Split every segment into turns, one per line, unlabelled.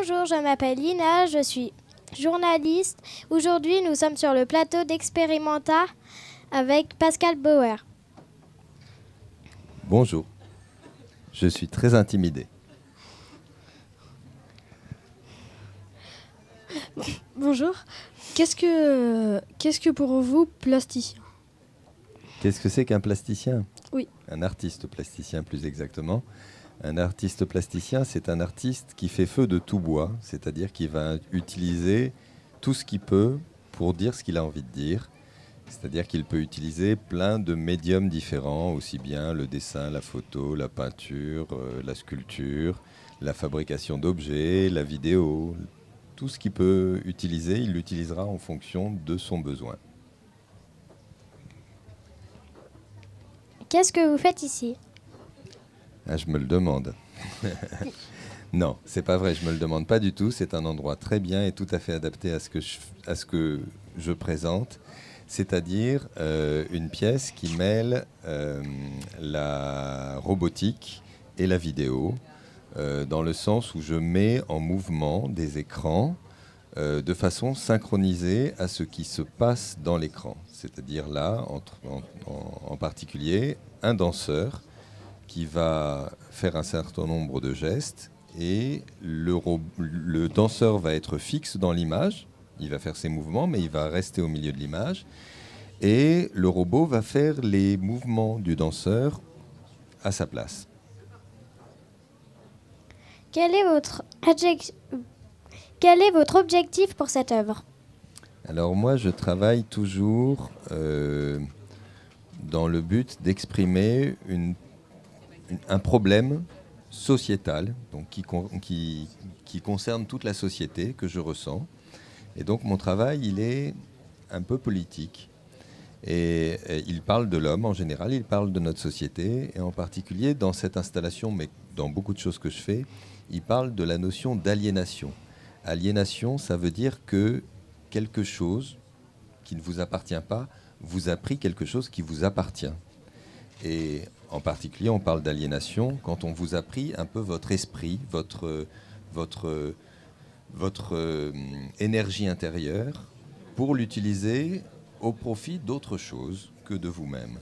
Bonjour, je m'appelle Lina, je suis journaliste. Aujourd'hui, nous sommes sur le plateau d'Experimenta avec Pascal Bauer.
Bonjour, je suis très intimidé.
Bonjour, qu'est-ce que pour vous plasticien?
Qu'est-ce que c'est qu'un plasticien?
Oui.
Un artiste plasticien plus exactement. Un artiste plasticien, c'est un artiste qui fait feu de tout bois, c'est-à-dire qui va utiliser tout ce qu'il peut pour dire ce qu'il a envie de dire. C'est-à-dire qu'il peut utiliser plein de médiums différents, aussi bien le dessin, la photo, la peinture, la sculpture, la fabrication d'objets, la vidéo. Tout ce qu'il peut utiliser, il l'utilisera en fonction de son besoin.
Qu'est-ce que vous faites ici?
Ah, je me le demande. Non, c'est pas vrai, je me le demande pas du tout. C'est un endroit très bien et tout à fait adapté à ce que je présente. C'est-à-dire une pièce qui mêle la robotique et la vidéo, dans le sens où je mets en mouvement des écrans de façon synchronisée à ce qui se passe dans l'écran. C'est-à-dire là, en particulier, un danseur qui va faire un certain nombre de gestes et le danseur va être fixe dans l'image. Il va faire ses mouvements, mais il va rester au milieu de l'image. Et le robot va faire les mouvements du danseur à sa place.
Quel est votre objectif pour cette œuvre?
Alors moi, je travaille toujours dans le but d'exprimer un problème sociétal, donc qui concerne toute la société que je ressens. Et donc mon travail, il est un peu politique. Et il parle de l'homme en général, il parle de notre société, et en particulier dans cette installation, mais dans beaucoup de choses que je fais, il parle de la notion d'aliénation. Aliénation, ça veut dire que quelque chose qui ne vous appartient pas vous a pris quelque chose qui vous appartient. Et en particulier, on parle d'aliénation quand on vous a pris un peu votre esprit, votre énergie intérieure pour l'utiliser au profit d'autre chose que de vous-même.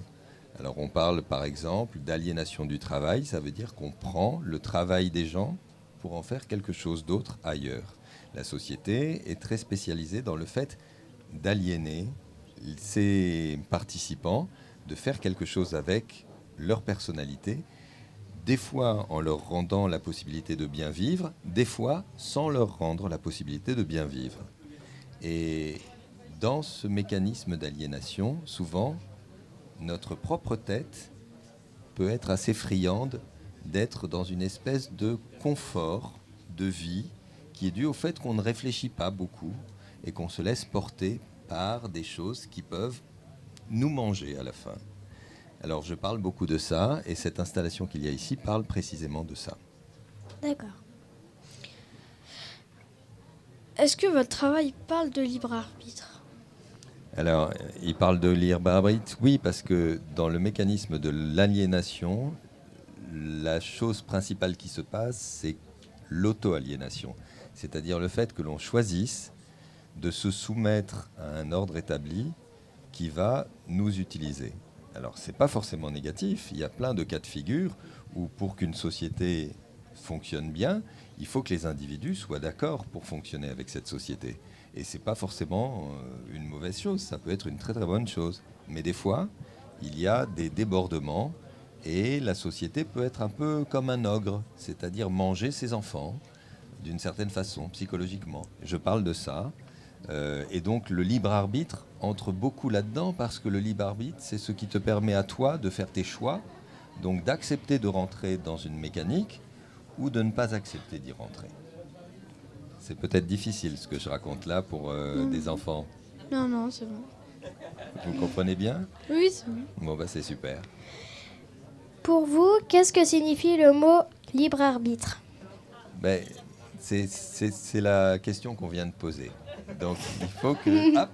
Alors on parle par exemple d'aliénation du travail, ça veut dire qu'on prend le travail des gens pour en faire quelque chose d'autre ailleurs. La société est très spécialisée dans le fait d'aliéner ses participants, de faire quelque chose avec leur personnalité, des fois en leur rendant la possibilité de bien vivre, des fois sans leur rendre la possibilité de bien vivre. Et dans ce mécanisme d'aliénation, souvent, notre propre tête peut être assez friande d'être dans une espèce de confort de vie qui est dû au fait qu'on ne réfléchit pas beaucoup et qu'on se laisse porter par des choses qui peuvent nous manger à la fin. Alors je parle beaucoup de ça et cette installation qu'il y a ici parle précisément de ça.
D'accord.
Est-ce que votre travail parle de libre arbitre?
Alors, il parle de libre arbitre, oui, parce que dans le mécanisme de l'aliénation, la chose principale qui se passe, c'est l'auto-aliénation. C'est-à-dire le fait que l'on choisisse de se soumettre à un ordre établi qui va nous utiliser. Alors, ce n'est pas forcément négatif. Il y a plein de cas de figure où, pour qu'une société fonctionne bien, il faut que les individus soient d'accord pour fonctionner avec cette société. Et ce n'est pas forcément une mauvaise chose, ça peut être une très très bonne chose. Mais des fois, il y a des débordements et la société peut être un peu comme un ogre, c'est-à-dire manger ses enfants d'une certaine façon, psychologiquement. Je parle de ça. Et donc le libre arbitre entre beaucoup là-dedans parce que le libre arbitre, c'est ce qui te permet à toi de faire tes choix, donc d'accepter de rentrer dans une mécanique ou de ne pas accepter d'y rentrer. C'est peut-être difficile ce que je raconte là pour des enfants.
Non, c'est bon.
Vous comprenez bien?
Oui, c'est bon.
Bon, bah c'est super.
Pour vous, qu'est-ce que signifie le mot libre arbitre?
Ben, c'est la question qu'on vient de poser. Donc il faut que, hop,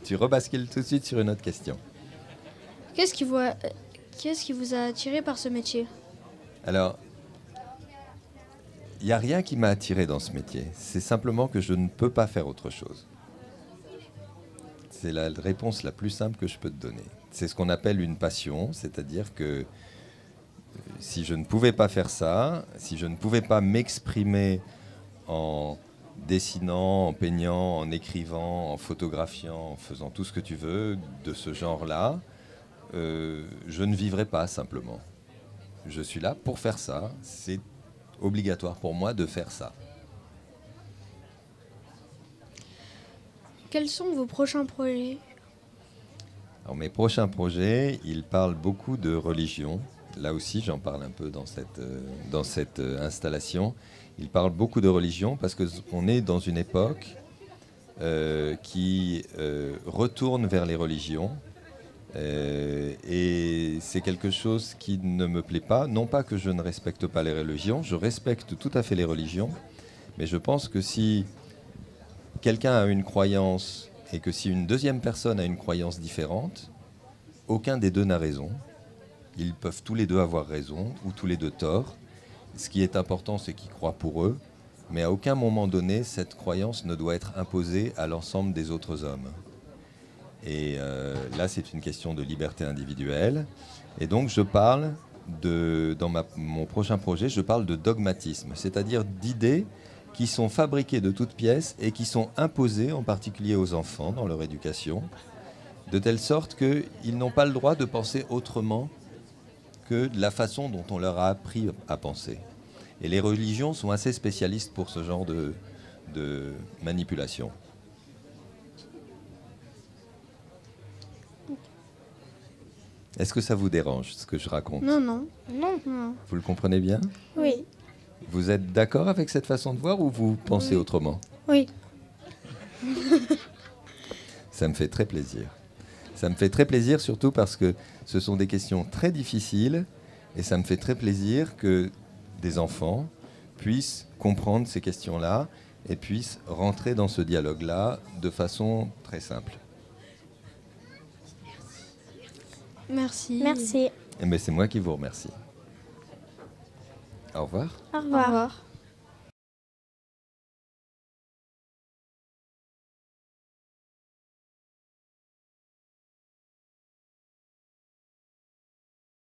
tu rebascules tout de suite sur une autre question.
Qu'est-ce qui vous a attiré par ce métier?
Alors, Il n'y a rien qui m'a attiré dans ce métier. C'est simplement que je ne peux pas faire autre chose. C'est la réponse la plus simple que je peux te donner. C'est ce qu'on appelle une passion, c'est-à-dire que si je ne pouvais pas faire ça, si je ne pouvais pas m'exprimer en dessinant, en peignant, en écrivant, en photographiant, en faisant tout ce que tu veux de ce genre-là, je ne vivrais pas simplement. Je suis là pour faire ça. C'est obligatoire pour moi de faire ça.
Quels sont vos prochains projets?
Alors, mes prochains projets, ils parlent beaucoup de religion. Là aussi, j'en parle un peu dans cette installation. Ils parlent beaucoup de religion parce qu'on est dans une époque qui retourne vers les religions. Et c'est quelque chose qui ne me plaît pas. Non pas que je ne respecte pas les religions, je respecte tout à fait les religions, mais je pense que si quelqu'un a une croyance et que si une deuxième personne a une croyance différente, aucun des deux n'a raison. Ils peuvent tous les deux avoir raison ou tous les deux tort. Ce qui est important, c'est qu'ils croient pour eux, mais à aucun moment donné, cette croyance ne doit être imposée à l'ensemble des autres hommes. Et là, c'est une question de liberté individuelle. Et donc, je parle dans mon prochain projet, je parle de dogmatisme, c'est-à-dire d'idées qui sont fabriquées de toutes pièces et qui sont imposées, en particulier aux enfants, dans leur éducation, de telle sorte qu'ils n'ont pas le droit de penser autrement que de la façon dont on leur a appris à penser. Et les religions sont assez spécialistes pour ce genre de manipulation. Est-ce que ça vous dérange, ce que je raconte?
Non, non.
Non.
Vous le comprenez bien?
Oui.
Vous êtes d'accord avec cette façon de voir ou vous pensez autrement?
Oui.
Ça me fait très plaisir. Ça me fait très plaisir surtout parce que ce sont des questions très difficiles et ça me fait très plaisir que des enfants puissent comprendre ces questions-là et puissent rentrer dans ce dialogue-là de façon très simple.
Merci.
Merci.
Et bien, c'est moi qui vous remercie. Au revoir.
Au
Au
revoir.
revoir.